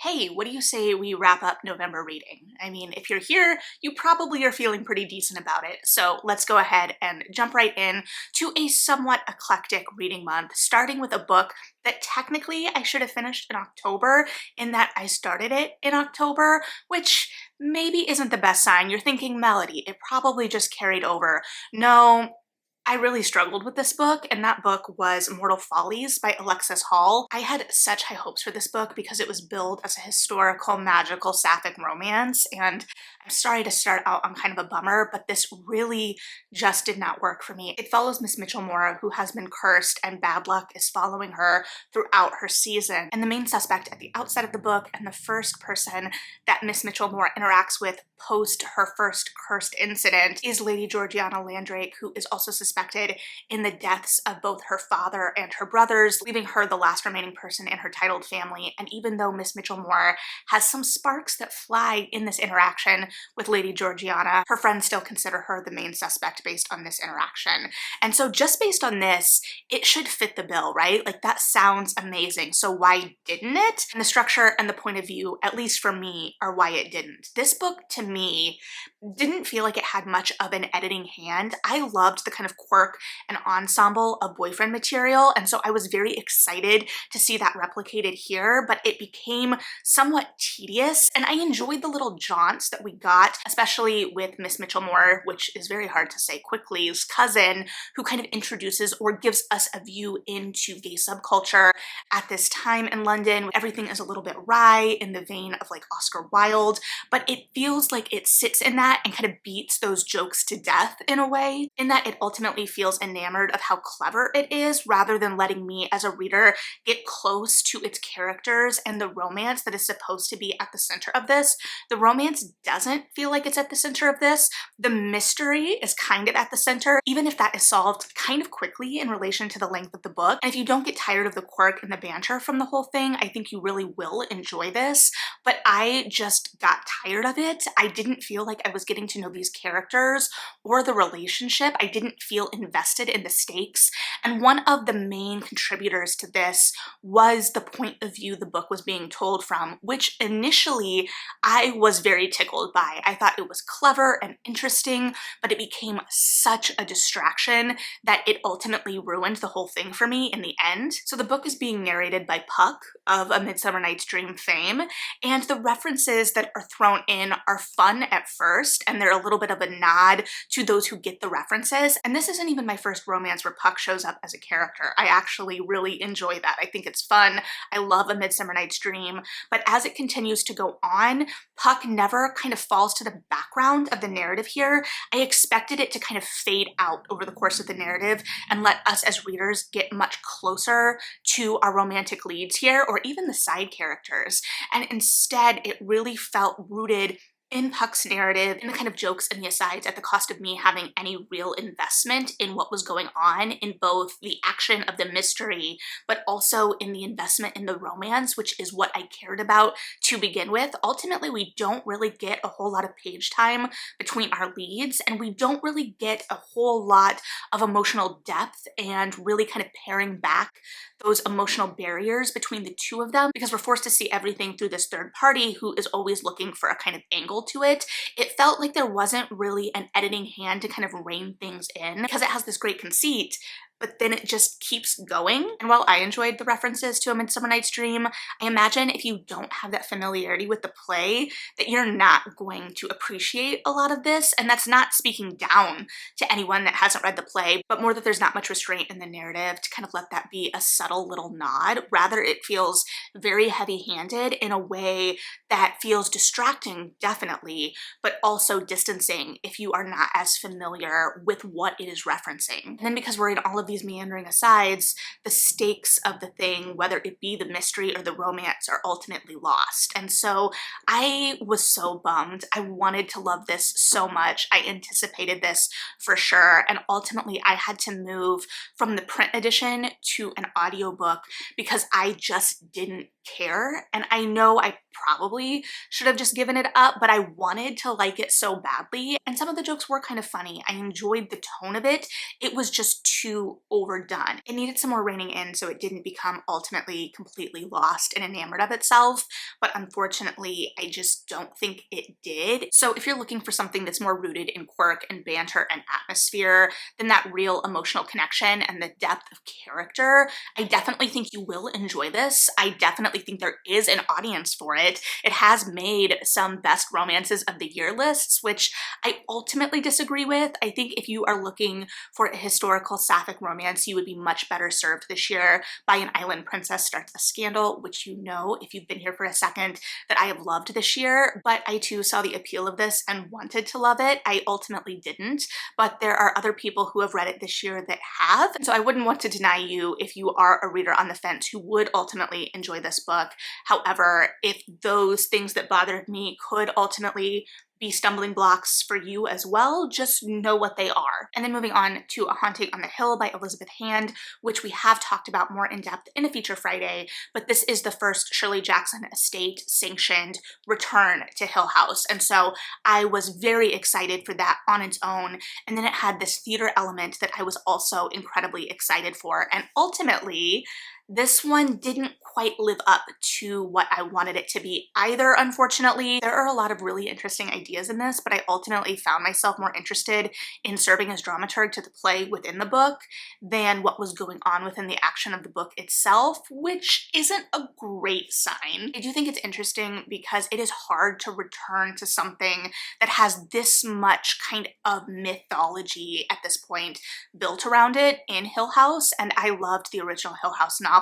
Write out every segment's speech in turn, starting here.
hey, what do you say we wrap up November reading? I mean, if you're here, you probably are feeling pretty decent about it. So let's go ahead and jump right in to a somewhat eclectic reading month, starting with a book that technically I should have finished in October, in that I started it in October, which maybe isn't the best sign. You're thinking, Melody, it probably just carried over. No, I really struggled with this book, and that book was Mortal Follies by Alexis. I had such high hopes for this book because it was billed as a historical, magical, sapphic romance, and I'm sorry to start out on kind of a bummer, but this really just did not work for me. It follows Miss Mitchell-Mora, who has been cursed, and bad luck is following her throughout her season. And the main suspect at the outset of the book, and the first person that Miss Mitchell-Mora interacts with post her first cursed incident, is Lady Georgiana Landrake, who is also suspected in the deaths of both her father and her brothers, leaving her the last remaining person in her titled family. And even though Miss Mitchell-Mora has some sparks that fly in this interaction with Lady Georgiana, her friends still consider her the main suspect based on this interaction. And so just based on this, it should fit the bill, right? Like, that sounds amazing. So why didn't it? And the structure and the point of view, at least for me, are why it didn't. This book, to me, didn't feel like it had much of an editing hand. I loved the kind of quirk and ensemble of boyfriend material, and so I was very excited to see that replicated here, but it became somewhat tedious, and I enjoyed the little jaunts that we got, especially with Miss Mitchell-Mora, which is very hard to say quickly's cousin, who kind of introduces or gives us a view into gay subculture at this time in London. Everything is a little bit wry in the vein of like Oscar Wilde, but it feels like it sits in that and kind of beats those jokes to death in a way, in that it ultimately feels enamored of how clever it is, rather than letting me as a reader get close to its characters and the romance that is supposed to be at the center of this. The romance doesn't feel like it's at the center of this. The mystery is kind of at the center, even if that is solved kind of quickly in relation to the length of the book. And if you don't get tired of the quirk and the banter from the whole thing, I think you really will enjoy this. But I just got tired of it. I didn't feel like I was getting to know these characters or the relationship. I didn't feel invested in the stakes. And one of the main contributors to this was the point of view the book was being told from, which initially I was very tickled by. I thought it was clever and interesting, but it became such a distraction that it ultimately ruined the whole thing for me in the end. So the book is being narrated by Puck of A Midsummer Night's Dream fame, and the references that are thrown in are fun at first, and they're a little bit of a nod to those who get the references. And this isn't even my first romance where Puck shows up as a character. I actually really enjoy that. I think it's fun. I love A Midsummer Night's Dream, but as it continues to go on, Puck never kind of falls to the background of the narrative here. I expected it to kind of fade out over the course of the narrative and let us as readers get much closer to our romantic leads here, or even the side characters. And instead, it really felt rooted in Puck's narrative, in the kind of jokes and the asides, at the cost of me having any real investment in what was going on in both the action of the mystery, but also in the investment in the romance, which is what I cared about to begin with. Ultimately, we don't really get a whole lot of page time between our leads, and we don't really get a whole lot of emotional depth and really kind of paring back those emotional barriers between the two of them, because we're forced to see everything through this third party who is always looking for a kind of angle to it. It felt like there wasn't really an editing hand to kind of rein things in, because it has this great conceit, but then it just keeps going. And while I enjoyed the references to A Midsummer Night's Dream, I imagine if you don't have that familiarity with the play, that you're not going to appreciate a lot of this. And that's not speaking down to anyone that hasn't read the play, but more that there's not much restraint in the narrative to kind of let that be a subtle little nod. Rather, it feels very heavy-handed in a way that feels distracting, definitely, but also distancing if you are not as familiar with what it is referencing. And then because we're in all of these meandering asides, the stakes of the thing, whether it be the mystery or the romance, are ultimately lost. And so I was so bummed. I wanted to love this so much. I anticipated this for sure. And ultimately I had to move from the print edition to an audiobook because I just didn't care. And I know I probably should have just given it up, but I wanted to like it so badly. And some of the jokes were kind of funny. I enjoyed the tone of it. It was just too overdone. It needed some more reining in so it didn't become ultimately completely lost and enamored of itself, but unfortunately, I just don't think it did. So if you're looking for something that's more rooted in quirk and banter and atmosphere, then that real emotional connection and the depth of character, I definitely think you will enjoy this. I definitely think there is an audience for it. It has made some best romances of the year lists, which I ultimately disagree with. I think if you are looking for a historical sapphic romance, you would be much better served this year by An Island Princess Starts a Scandal, which you know, if you've been here for a second, that I have loved this year. But I too saw the appeal of this and wanted to love it. I ultimately didn't, but there are other people who have read it this year that have. So I wouldn't want to deny you if you are a reader on the fence who would ultimately enjoy this book. However, if those things that bothered me could ultimately be stumbling blocks for you as well, just know what they are. And then moving on to A Haunting on the Hill by Elizabeth Hand, which we have talked about more in depth in a Feature Friday, but this is the first Shirley Jackson Estate sanctioned return to Hill House. And so I was very excited for that on its own. And then it had this theater element that I was also incredibly excited for. And ultimately, this one didn't quite live up to what I wanted it to be either, unfortunately. There are a lot of really interesting ideas in this, but I ultimately found myself more interested in serving as dramaturg to the play within the book than what was going on within the action of the book itself, which isn't a great sign. I do think it's interesting because it is hard to return to something that has this much kind of mythology at this point built around it in Hill House, and I loved the original Hill House novel,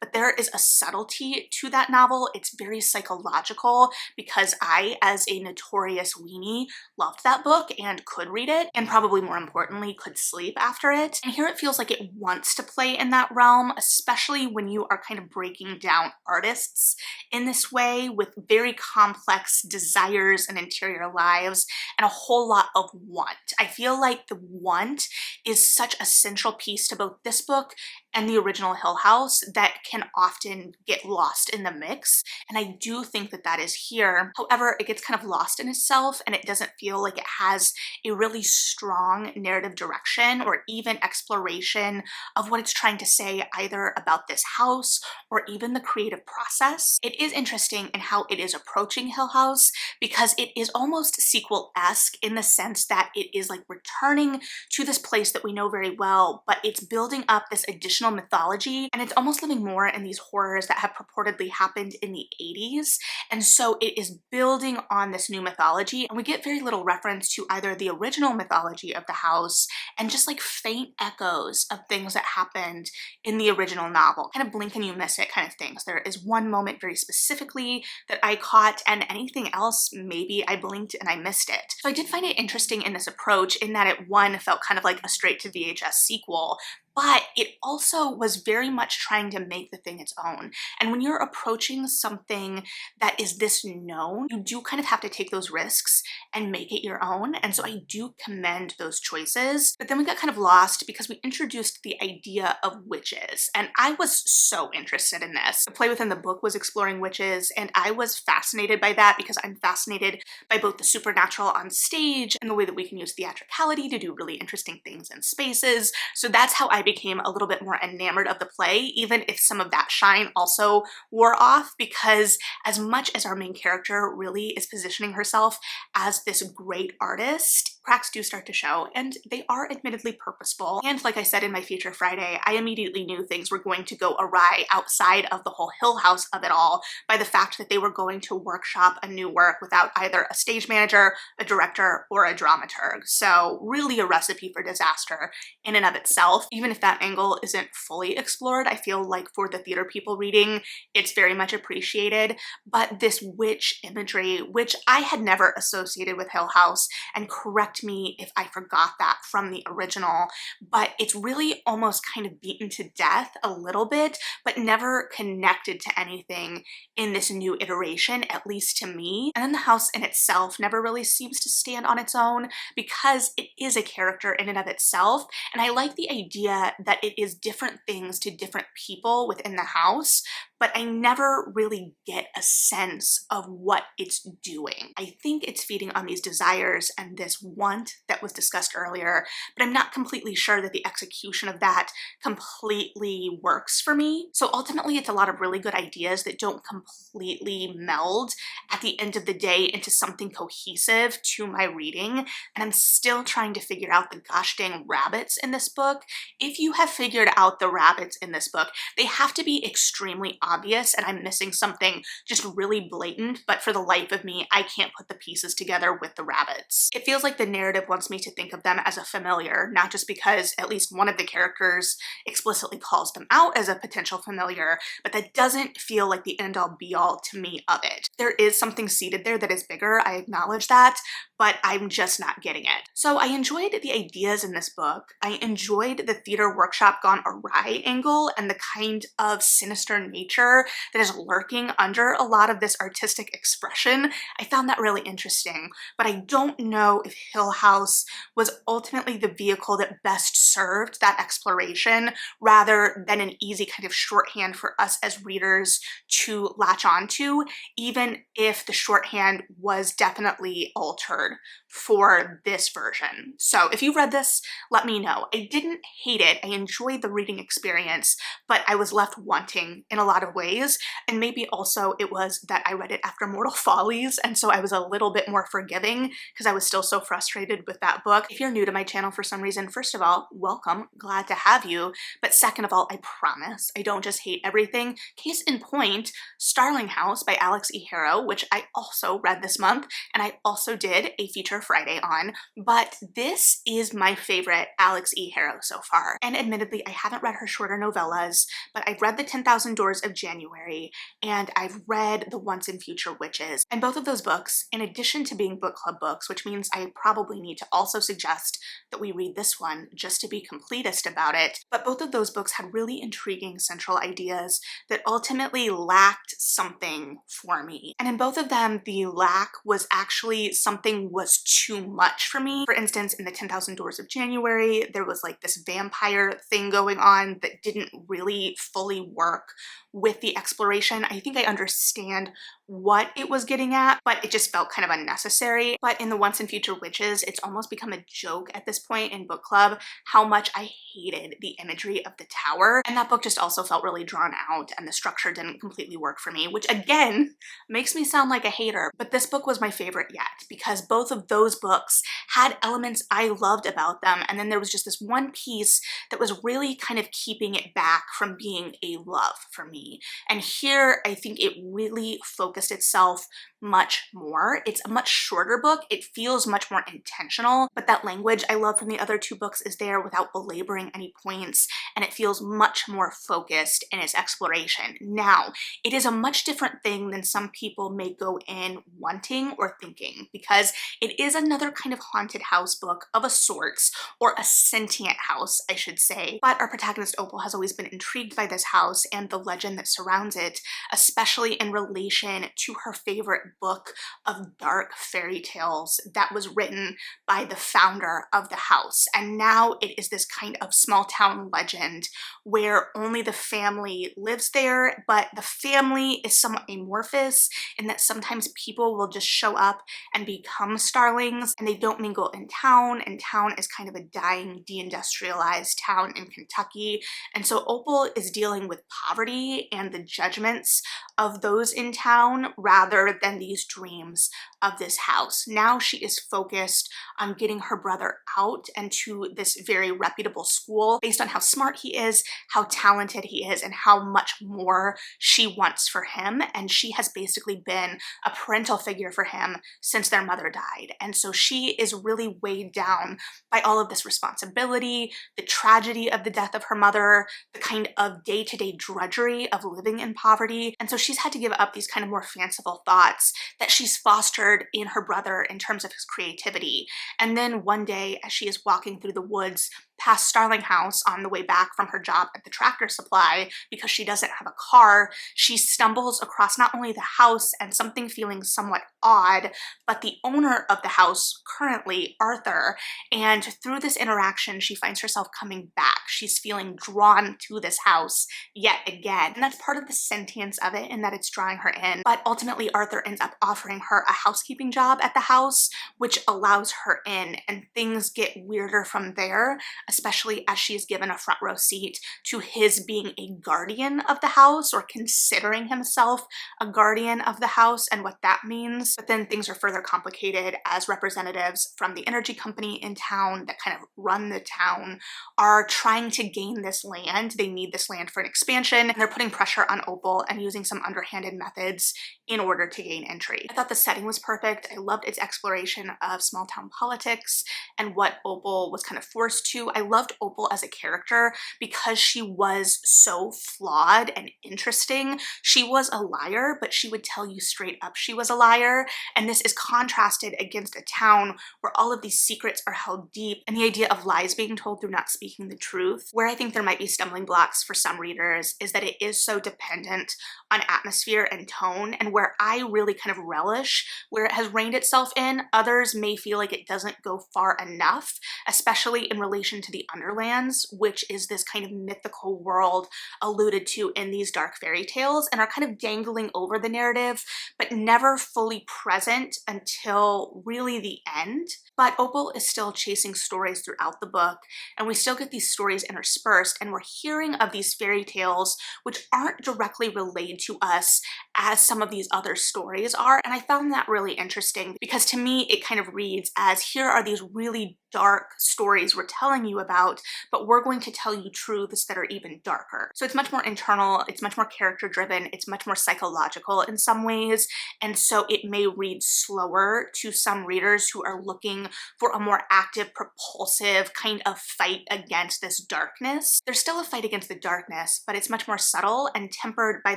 but there is a subtlety to that novel. It's very psychological because I, as a notorious weenie, loved that book and could read it, and probably more importantly, could sleep after it. And here it feels like it wants to play in that realm, especially when you are kind of breaking down artists in this way with very complex desires and interior lives and a whole lot of want. I feel like the want is such a central piece to both this book and the original Hill House that can often get lost in the mix, and I do think that that is here. However, it gets kind of lost in itself and it doesn't feel like it has a really strong narrative direction or even exploration of what it's trying to say either about this house or even the creative process. It is interesting in how it is approaching Hill House because it is almost sequel-esque in the sense that it is like returning to this place that we know very well, but it's building up this additional mythology, and it's almost living more in these horrors that have purportedly happened in the 80s. And so it is building on this new mythology, and we get very little reference to either the original mythology of the house and just like faint echoes of things that happened in the original novel. Kind of blink and you miss it kind of things. There is one moment very specifically that I caught, and anything else, maybe I blinked and I missed it. So I did find it interesting in this approach in that it, one, felt kind of like a straight to VHS sequel, but it also was very much trying to make the thing its own. And when you're approaching something that is this known, you do kind of have to take those risks and make it your own. And so I do commend those choices. But then we got kind of lost because we introduced the idea of witches. And I was so interested in this. The play within the book was exploring witches, and I was fascinated by that because I'm fascinated by both the supernatural on stage and the way that we can use theatricality to do really interesting things in spaces. So that's how I became a little bit more enamored of the play, even if some of that shine also wore off, because as much as our main character really is positioning herself as this great artist, cracks do start to show, and they are admittedly purposeful. And like I said in my Feature Friday, I immediately knew things were going to go awry outside of the whole Hill House of it all by the fact that they were going to workshop a new work without either a stage manager, a director, or a dramaturg. So really a recipe for disaster in and of itself. Even if that angle isn't fully explored, I feel like for the theater people reading, it's very much appreciated. But this witch imagery, which I had never associated with Hill House, and correct correct me if I forgot that from the original, but it's really almost kind of beaten to death a little bit, but never connected to anything in this new iteration, at least to me. And then the house in itself never really seems to stand on its own because it is a character in and of itself. And I like the idea that it is different things to different people within the house, but I never really get a sense of what it's doing. I think it's feeding on these desires and this want that was discussed earlier, but I'm not completely sure that the execution of that completely works for me. So ultimately, it's a lot of really good ideas that don't completely meld at the end of the day into something cohesive to my reading, and I'm still trying to figure out the gosh dang rabbits in this book. If you have figured out the rabbits in this book, they have to be extremely obvious and I'm missing something just really blatant, but for the life of me, I can't put the pieces together with the rabbits. It feels like the narrative wants me to think of them as a familiar, not just because at least one of the characters explicitly calls them out as a potential familiar, but that doesn't feel like the end-all be-all to me of it. There is something seated there that is bigger, I acknowledge that, but I'm just not getting it. So I enjoyed the ideas in this book. I enjoyed the theater workshop gone awry angle and the kind of sinister nature that is lurking under a lot of this artistic expression. I found that really interesting, but I don't know if Hill House was ultimately the vehicle that best served that exploration rather than an easy kind of shorthand for us as readers to latch onto, even if the shorthand was definitely altered for this version. So if you read this, let me know. I didn't hate it. I enjoyed the reading experience, but I was left wanting in a lot of ways. And maybe also it was that I read it after Mortal Follies, and so I was a little bit more forgiving because I was still so frustrated with that book. If you're new to my channel for some reason, first of all, welcome, glad to have you. But second of all, I promise I don't just hate everything. Case in point, Starling House by Alix E. Harrow, which I also read this month, and I also did a feature Friday on, but this is my favorite Alix E. Harrow so far. And admittedly, I haven't read her shorter novellas, but I've read The 10,000 Doors of January, and I've read The Once and Future Witches. And both of those books, in addition to being book club books, which means I probably need to also suggest that we read this one just to be completist about it, but both of those books had really intriguing central ideas that ultimately lacked something for me. And in both of them, the lack was actually something was too much for me. For instance, in The 10,000 Doors of January, there was like this vampire thing going on that didn't really fully work with the exploration. I think I understand what it was getting at, but it just felt kind of unnecessary. But in The Once and Future Witches, it's almost become a joke at this point in book club how much I hated the imagery of the tower. And that book just also felt really drawn out and the structure didn't completely work for me, which again makes me sound like a hater. But this book was my favorite yet because both of those books had elements I loved about them. And then there was just this one piece that was really kind of keeping it back from being a love for me. And here I think it really focused itself much more. It's a much shorter book. It feels much more intentional, but that language I love from the other two books is there without belaboring any points, and it feels much more focused in its exploration. Now, it is a much different thing than some people may go in wanting or thinking, because it is another kind of haunted house book of a sorts, or a sentient house, I should say. But our protagonist Opal has always been intrigued by this house and the legend that surrounds it, especially in relation to her favorite book of dark fairy tales that was written by the founder of the house. And now it is this kind of small town legend where only the family lives there, but the family is somewhat amorphous in that sometimes people will just show up and become starlings and they don't mingle in town, and town is kind of a dying, deindustrialized town in Kentucky. And so Opal is dealing with poverty and the judgments of those in town rather than these dreams of this house. Now she is focused on getting her brother out and to this very reputable school based on how smart he is, how talented he is, and how much more she wants for him. And she has basically been a parental figure for him since their mother died. And so she is really weighed down by all of this responsibility, the tragedy of the death of her mother, the kind of day-to-day drudgery of living in poverty. And so she's had to give up these kind of more fanciful thoughts traits that she's fostered in her brother in terms of his creativity. And then one day, as she is walking through the woods past Starling house on the way back from her job at the tractor supply, because she doesn't have a car, she stumbles across not only the house and something feeling somewhat odd, but the owner of the house currently, Arthur. And through this interaction, she finds herself coming back. She's feeling drawn to this house yet again. And that's part of the sentience of it, in that it's drawing her in. But ultimately, Arthur ends up offering her a housekeeping job at the house, which allows her in, and things get weirder from there, especially as she is given a front row seat to his being a guardian of the house, or considering himself a guardian of the house, and what that means. But then things are further complicated as representatives from the energy company in town that kind of run the town are trying to gain this land. They need this land for an expansion, and they're putting pressure on Opal and using some underhanded methods in order to gain entry. I thought the setting was perfect. I loved its exploration of small town politics and what Opal was kind of forced to. I loved Opal as a character because she was so flawed and interesting. She was a liar, but she would tell you straight up she was a liar. And this is contrasted against a town where all of these secrets are held deep, and the idea of lies being told through not speaking the truth. Where I think there might be stumbling blocks for some readers is that it is so dependent on atmosphere and tone, and where I really kind of relish where it has reined itself in, others may feel like it doesn't go far enough, especially in relation to the Underlands, which is this kind of mythical world alluded to in these dark fairy tales, and are kind of dangling over the narrative, but never fully present until really the end. But Opal is still chasing stories throughout the book, and we still get these stories interspersed, and we're hearing of these fairy tales which aren't directly relayed to us as some of these other stories are. And I found that really interesting, because to me it kind of reads as, here are these really dark stories we're telling you about, but we're going to tell you truths that are even darker. So it's much more internal, it's much more character driven, it's much more psychological in some ways, and so it may read slower to some readers who are looking for a more active, propulsive kind of fight against this darkness. There's still a fight against the darkness, but it's much more subtle and tempered by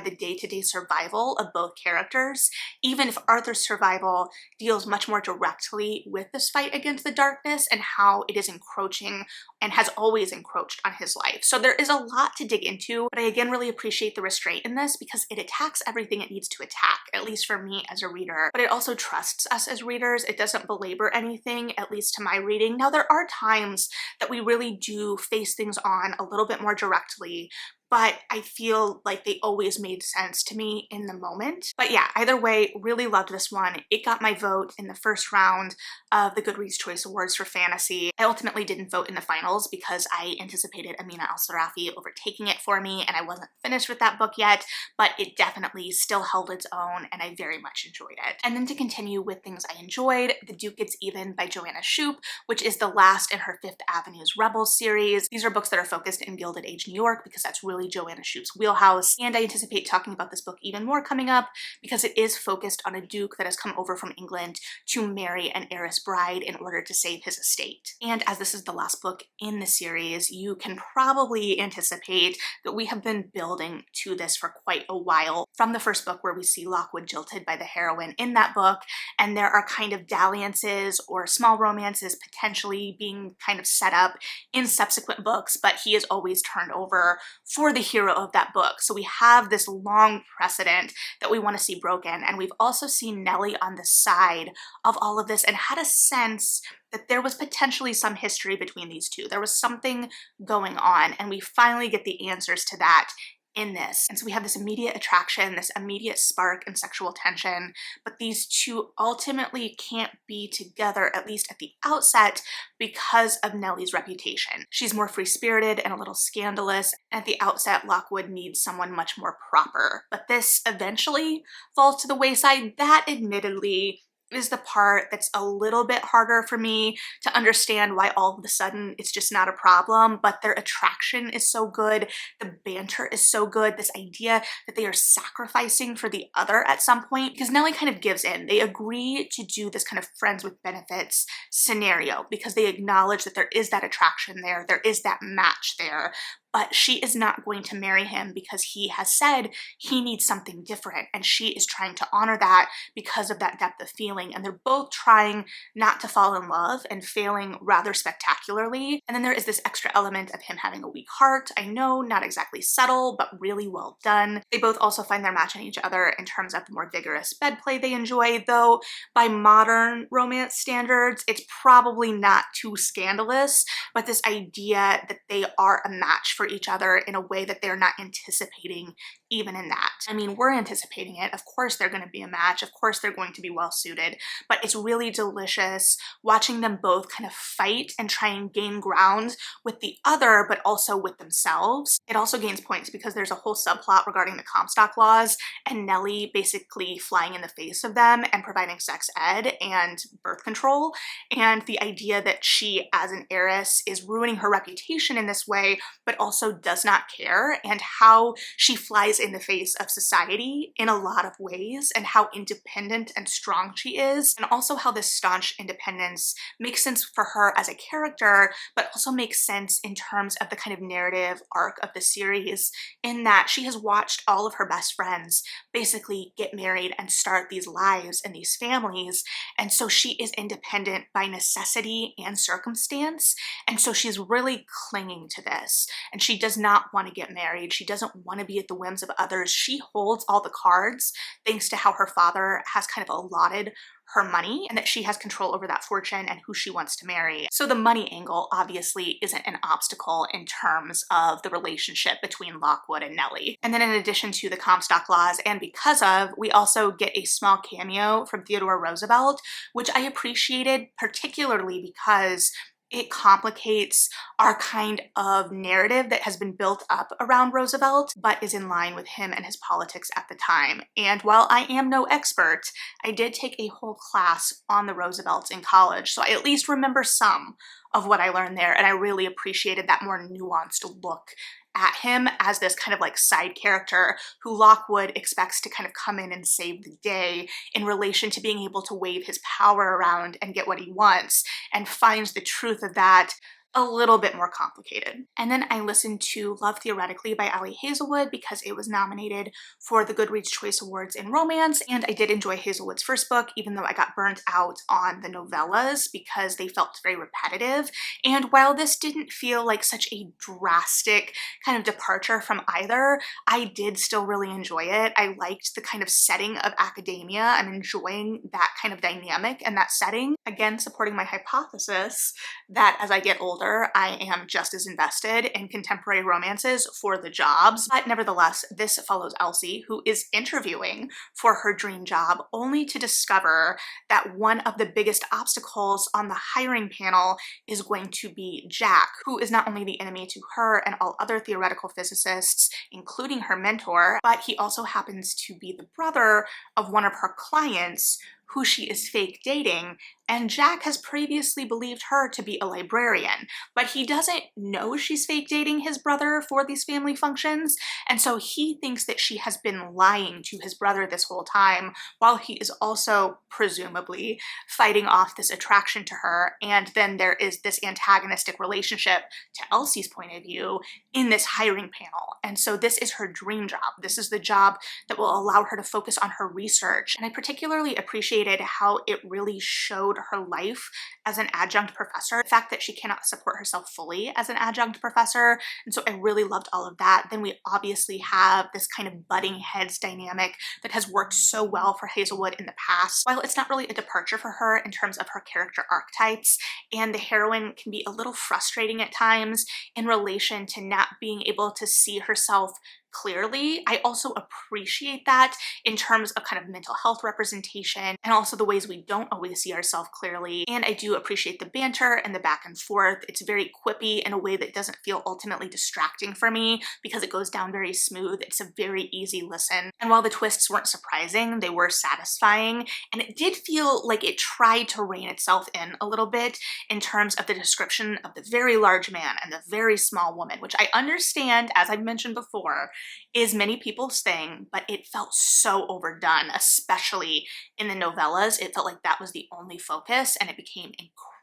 the day-to-day survival of both characters, even if Arthur's survival deals much more directly with this fight against the darkness and how it is encroaching and has always encroached on his life. So there is a lot to dig into, but I again really appreciate the restraint in this, because it attacks everything it needs to attack, at least for me as a reader, but it also trusts us as readers. It doesn't belabor anything, at least to my reading. Now, there are times that we really do face things on a little bit more directly, but I feel like they always made sense to me in the moment. But yeah, either way, really loved this one. It got my vote in the first round of the Goodreads Choice Awards for Fantasy. I ultimately didn't vote in the finals because I anticipated Amina Al-Sarafi overtaking it for me, and I wasn't finished with that book yet, but it definitely still held its own, and I very much enjoyed it. And then to continue with things I enjoyed, The Duke Gets Even by Joanna Shupe, which is the last in her Fifth Avenue's Rebels series. These are books that are focused in Gilded Age New York, because that's really Joanna Shupe's wheelhouse, and I anticipate talking about this book even more coming up, because it is focused on a duke that has come over from England to marry an heiress bride in order to save his estate. And as this is the last book in the series, you can probably anticipate that we have been building to this for quite a while, from the first book where we see Lockwood jilted by the heroine in that book, and there are kind of dalliances or small romances potentially being kind of set up in subsequent books, but he is always turned over for the hero of that book. So we have this long precedent that we want to see broken, and we've also seen Nellie on the side of all of this and had a sense that there was potentially some history between these two. There was something going on, and we finally get the answers to that in this. And so we have this immediate attraction, this immediate spark and sexual tension, but these two ultimately can't be together, at least at the outset, because of Nellie's reputation. She's more free-spirited and a little scandalous. At the outset, Lockwood needs someone much more proper, but this eventually falls to the wayside. That admittedly is the part that's a little bit harder for me to understand why all of a sudden it's just not a problem, but their attraction is so good, the banter is so good, this idea that they are sacrificing for the other at some point, because Nellie kind of gives in. They agree to do this kind of friends with benefits scenario because they acknowledge that there is that attraction there is that match there. but she is not going to marry him because he has said he needs something different, and she is trying to honor that because of that depth of feeling. And they're both trying not to fall in love and failing rather spectacularly. And then there is this extra element of him having a weak heart. I know, not exactly subtle, but really well done. They both also find their match in each other in terms of the more vigorous bed play they enjoy, though by modern romance standards, it's probably not too scandalous, but this idea that they are a match for each other in a way that they're not anticipating even in that. I mean, we're anticipating it. Of course they're going to be a match. Of course they're going to be well suited, but it's really delicious watching them both kind of fight and try and gain ground with the other, but also with themselves. It also gains points because there's a whole subplot regarding the Comstock laws and Nellie basically flying in the face of them and providing sex ed and birth control. And the idea that she, as an heiress, is ruining her reputation in this way, but also does not care, and how she flies in the face of society in a lot of ways, and how independent and strong she is, and also how this staunch independence makes sense for her as a character, but also makes sense in terms of the kind of narrative arc of the series, in that she has watched all of her best friends basically get married and start these lives and these families, and so she is independent by necessity and circumstance, and so she's really clinging to this, and she does not want to get married. She doesn't want to be at the whims of others. She holds all the cards thanks to how her father has kind of allotted her money, and that she has control over that fortune and who she wants to marry. So the money angle obviously isn't an obstacle in terms of the relationship between Lockwood and Nellie. And then in addition to the Comstock laws, and because of, we also get a small cameo from Theodore Roosevelt, which I appreciated particularly because it complicates our kind of narrative that has been built up around Roosevelt, but is in line with him and his politics at the time. And while I am no expert, I did take a whole class on the Roosevelts in college, so I at least remember some of what I learned there, and I really appreciated that more nuanced look at him as this kind of like side character who Lockwood expects to kind of come in and save the day in relation to being able to wave his power around and get what he wants, and finds the truth of that a little bit more complicated. And then I listened to Love Theoretically by Hazelwood because it was nominated for the Goodreads Choice Awards in Romance, and I did enjoy Hazelwood's first book, even though I got burnt out on the novellas because they felt very repetitive. And while this didn't feel like such a drastic kind of departure from either, I did still really enjoy it. I liked the kind of setting of academia. I'm enjoying that kind of dynamic and that setting. Again, supporting my hypothesis that as I get older, I am just as invested in contemporary romances for the jobs. But nevertheless, this follows Elsie, who is interviewing for her dream job, only to discover that one of the biggest obstacles on the hiring panel is going to be Jack, who is not only the enemy to her and all other theoretical physicists, including her mentor, but he also happens to be the brother of one of her clients who she is fake dating, and Jack has previously believed her to be a librarian, but he doesn't know she's fake dating his brother for these family functions, and so he thinks that she has been lying to his brother this whole time, while he is also, presumably, fighting off this attraction to her. And then there is this antagonistic relationship, to Elsie's point of view, in this hiring panel. And so this is her dream job. This is the job that will allow her to focus on her research. And I particularly appreciated how it really showed her life as an adjunct professor, the fact that she cannot support herself fully as an adjunct professor. And so I really loved all of that. Then we obviously have this kind of butting heads dynamic that has worked so well for Hazelwood in the past. While it's not really a departure for her in terms of her character archetypes, and the heroine can be a little frustrating at times in relation to not being able to see herself clearly, I also appreciate that in terms of kind of mental health representation and also the ways we don't always see ourselves clearly. And I do appreciate the banter and the back and forth. It's very quippy in a way that doesn't feel ultimately distracting for me because it goes down very smooth. It's a very easy listen. And while the twists weren't surprising, they were satisfying, and it did feel like it tried to rein itself in a little bit in terms of the description of the very large man and the very small woman, which I understand, as I've mentioned before, is many people's thing, but it felt so overdone, especially in the novellas. It felt like that was the only focus, and it became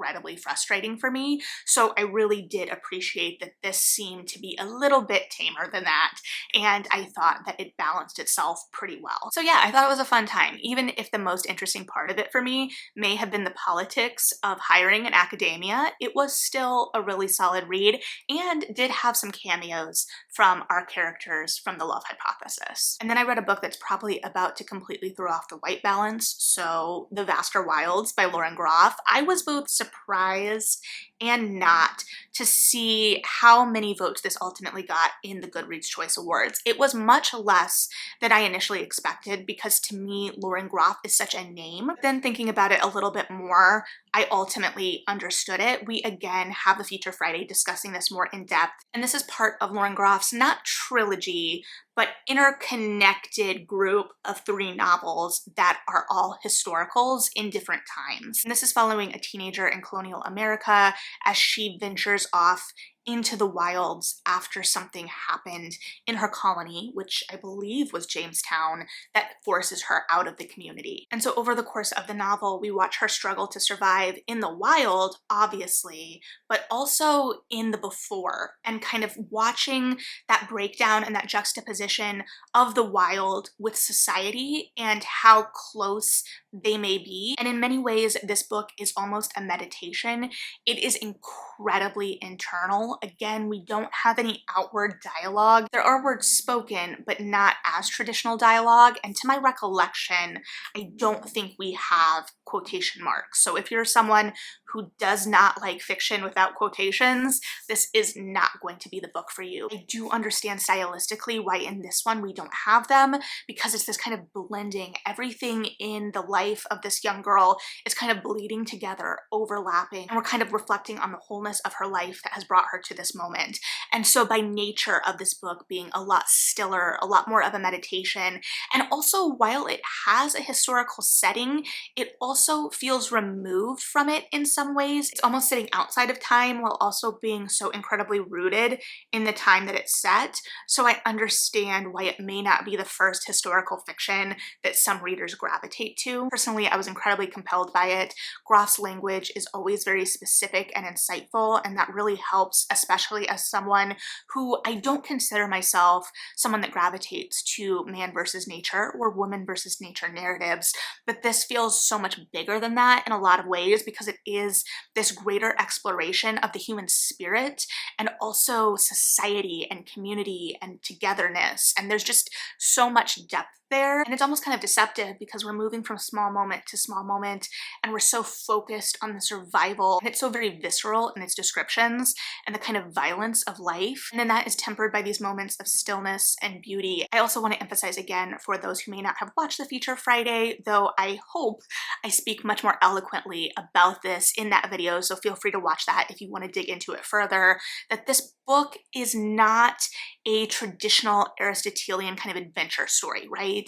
incredibly frustrating for me. So I really did appreciate that this seemed to be a little bit tamer than that, and I thought that it balanced itself pretty well. So yeah, I thought it was a fun time, even if the most interesting part of it for me may have been the politics of hiring in academia. It was still a really solid read and did have some cameos from our characters from The Love Hypothesis. And then I read a book that's probably about to completely throw off the white balance, so The Vaster Wilds by Lauren Groff. I was both surprised and not to see how many votes this ultimately got in the Goodreads Choice Awards. It was much less than I initially expected because to me, Lauren Groff is such a name. Then thinking about it a little bit more, I ultimately understood it. We again have the Feature Friday discussing this more in depth, and this is part of Lauren Groff's not trilogy, but interconnected group of 3 novels that are all historicals in different times. And this is following a teenager in colonial America as she ventures off into the wilds after something happened in her colony, which I believe was Jamestown, that forces her out of the community. And so over the course of the novel, we watch her struggle to survive in the wild, obviously, but also in the before, and kind of watching that breakdown and that juxtaposition of the wild with society and how close they may be. And in many ways, this book is almost a meditation. It is incredibly internal. Again, we don't have any outward dialogue. There are words spoken, but not as traditional dialogue. And to my recollection, I don't think we have quotation marks. So if you're someone who does not like fiction without quotations, this is not going to be the book for you. I do understand stylistically why in this one we don't have them, because it's this kind of blending. Everything in the life of this young girl is kind of bleeding together, overlapping, and we're kind of reflecting on the wholeness of her life that has brought her to this moment. And so by nature of this book being a lot stiller, a lot more of a meditation, and also while it has a historical setting, it also feels removed from it in some ways. It's almost sitting outside of time while also being so incredibly rooted in the time that it's set. So I understand why it may not be the first historical fiction that some readers gravitate to. Personally, I was incredibly compelled by it. Groff's language is always very specific and insightful, and that really helps, especially as someone who I don't consider myself someone that gravitates to man versus nature or woman versus nature narratives, but this feels so much bigger than that in a lot of ways because it is this greater exploration of the human spirit and also society and community and togetherness, and there's just so much depth there. And it's almost kind of deceptive because we're moving from small moment to small moment and we're so focused on the survival, and it's so very visceral in its descriptions and the kind of violence of life, and then that is tempered by these moments of stillness and beauty. I also want to emphasize again for those who may not have watched the Feature Friday, though I hope I speak much more eloquently about this in that video, so feel free to watch that if you want to dig into it further, that this book is not a traditional Aristotelian kind of adventure story, right?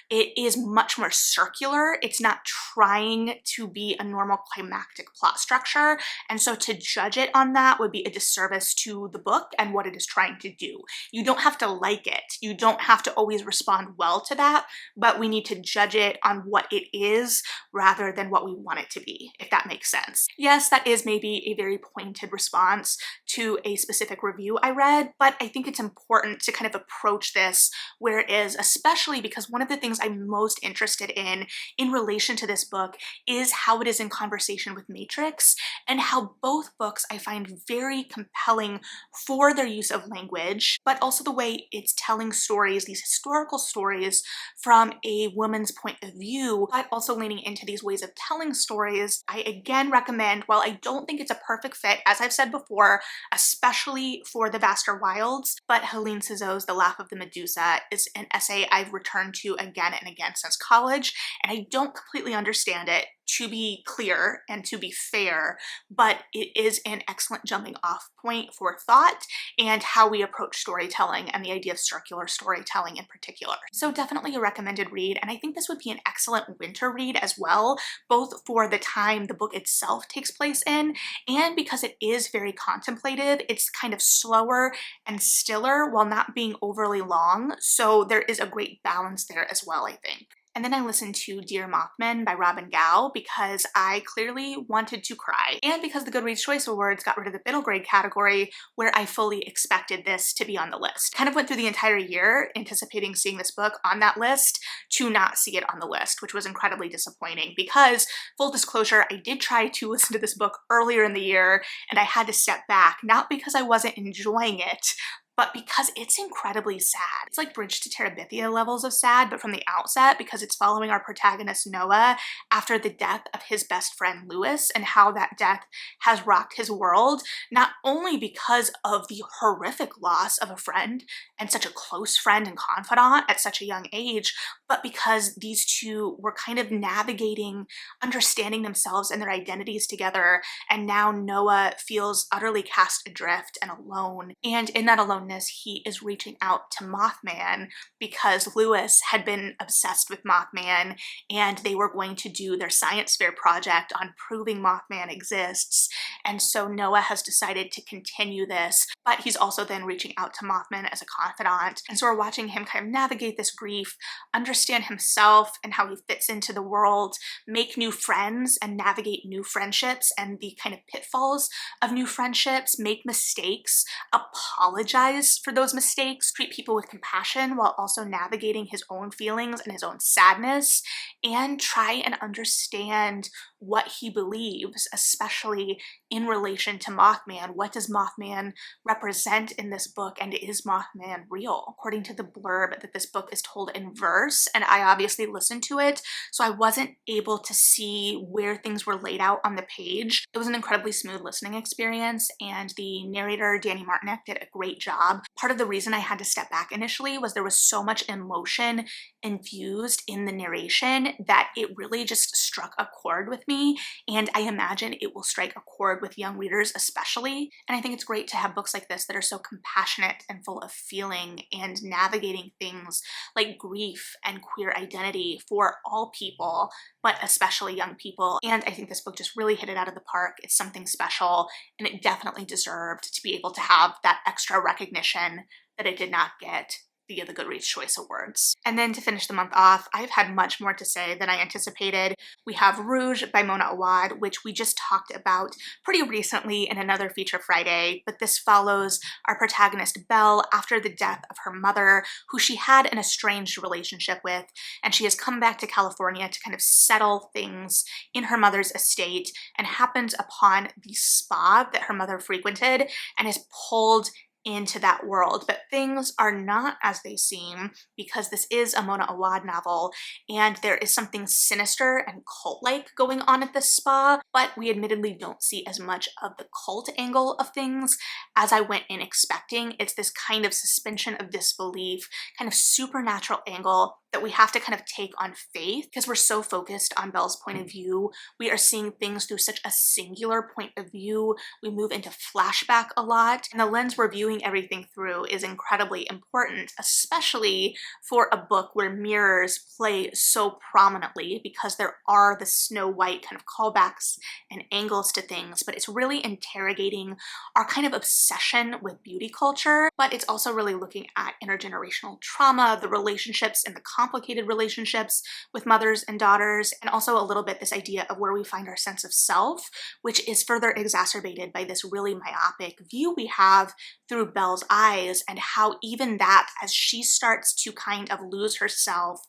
It is much more circular. It's not trying to be a normal climactic plot structure, and so to judge it on that would be a disservice to the book and what it is trying to do. You don't have to like it. You don't have to always respond well to that, but we need to judge it on what it is rather than what we want it to be, if that makes sense. Yes, that is maybe a very pointed response to a specific review I read, but I think it's important to kind of approach this where it is, especially because one of the things I'm most interested in relation to this book is how it is in conversation with Matrix, and how both books I find very compelling for their use of language, but also the way it's telling stories, these historical stories from a woman's point of view, but also leaning into these ways of telling stories. I again recommend, while I don't think it's a perfect fit, as I've said before, especially for The Vaster Wilds, but Helene Cizot's The Laugh of the Medusa is an essay I've returned to again and again since college, and I don't completely understand it, to be clear and to be fair, but it is an excellent jumping off point for thought and how we approach storytelling and the idea of circular storytelling in particular. So definitely a recommended read, and I think this would be an excellent winter read as well, both for the time the book itself takes place in and because it is very contemplative. It's kind of slower and stiller while not being overly long, so there is a great balance there as well, I think. And then I listened to Dear Mothman by Robin Gao because I clearly wanted to cry. And because the Goodreads Choice Awards got rid of the middle grade category where I fully expected this to be on the list. Kind of went through the entire year anticipating seeing this book on that list to not see it on the list, which was incredibly disappointing because, full disclosure, I did try to listen to this book earlier in the year and I had to step back, not because I wasn't enjoying it, but because it's incredibly sad. It's like Bridge to Terabithia levels of sad, but from the outset, because it's following our protagonist Noah after the death of his best friend Lewis and how that death has rocked his world, not only because of the horrific loss of a friend and such a close friend and confidant at such a young age, but because these two were kind of navigating, understanding themselves and their identities together, and now Noah feels utterly cast adrift and alone. And in that aloneness, he is reaching out to Mothman because Lewis had been obsessed with Mothman and they were going to do their science fair project on proving Mothman exists. And so Noah has decided to continue this, but he's also then reaching out to Mothman as a confidant. And so we're watching him kind of navigate this grief, understand himself and how he fits into the world, make new friends and navigate new friendships and the kind of pitfalls of new friendships, make mistakes, apologize for those mistakes, treat people with compassion while also navigating his own feelings and his own sadness, and try and understand what he believes, especially in relation to Mothman. What does Mothman represent in this book, and is Mothman real? According to the blurb, that this book is told in verse, and I obviously listened to it, so I wasn't able to see where things were laid out on the page. It was an incredibly smooth listening experience, and the narrator, Danny Martinek, did a great job. Part of the reason I had to step back initially was there was so much emotion infused in the narration that it really just struck a chord with me, and I imagine it will strike a chord with young readers especially. And I think it's great to have books like this that are so compassionate and full of feeling and navigating things like grief and queer identity for all people, but especially young people. And I think this book just really hit it out of the park. It's something special, and it definitely deserved to be able to have that extra recognition that it did not get via the Goodreads Choice Awards. And then to finish the month off, I've had much more to say than I anticipated. We have Rouge by Mona Awad, which we just talked about pretty recently in another Feature Friday, but this follows our protagonist Belle after the death of her mother, who she had an estranged relationship with, and she has come back to California to kind of settle things in her mother's estate and happens upon the spa that her mother frequented and is pulled into that world. But things are not as they seem because this is a Mona Awad novel and there is something sinister and cult-like going on at this spa, but we admittedly don't see as much of the cult angle of things as I went in expecting. It's this kind of suspension of disbelief, kind of supernatural angle that we have to kind of take on faith because we're so focused on Belle's point of view. We are seeing things through such a singular point of view. We move into flashback a lot, and the lens we're viewing everything through is incredibly important, especially for a book where mirrors play so prominently because there are the Snow White kind of callbacks and angles to things, but it's really interrogating our kind of obsession with beauty culture, but it's also really looking at intergenerational trauma, the relationships and the complicated relationships with mothers and daughters, and also a little bit this idea of where we find our sense of self, which is further exacerbated by this really myopic view we have through Belle's eyes, and how even that, as she starts to kind of lose herself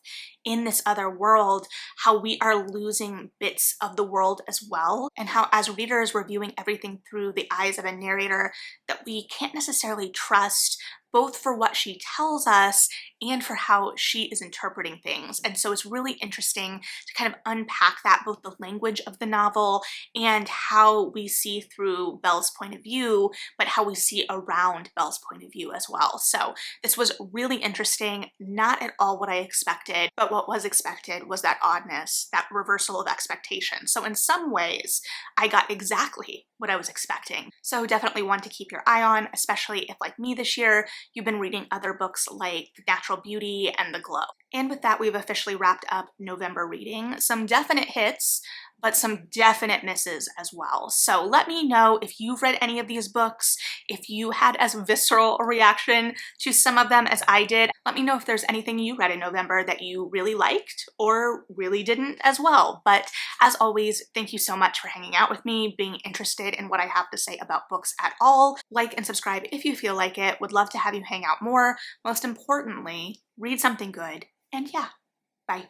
in this other world, how we are losing bits of the world as well, and how as readers we're viewing everything through the eyes of a narrator that we can't necessarily trust, both for what she tells us and for how she is interpreting things. And so it's really interesting to kind of unpack that, both the language of the novel and how we see through Belle's point of view, but how we see around Belle's point of view as well. So this was really interesting, not at all what I expected, but what was expected was that oddness, that reversal of expectation. So in some ways, I got exactly what I was expecting. So definitely one to keep your eye on, especially if, like me this year, you've been reading other books like Natural Beauty and The Glow. And with that, we've officially wrapped up November reading. Some definite hits, but some definite misses as well. So let me know if you've read any of these books, if you had as visceral a reaction to some of them as I did. Let me know if there's anything you read in November that you really liked or really didn't as well. But as always, thank you so much for hanging out with me, being interested in what I have to say about books at all. Like and subscribe if you feel like it. Would love to have you hang out more. Most importantly, read something good. And yeah, bye.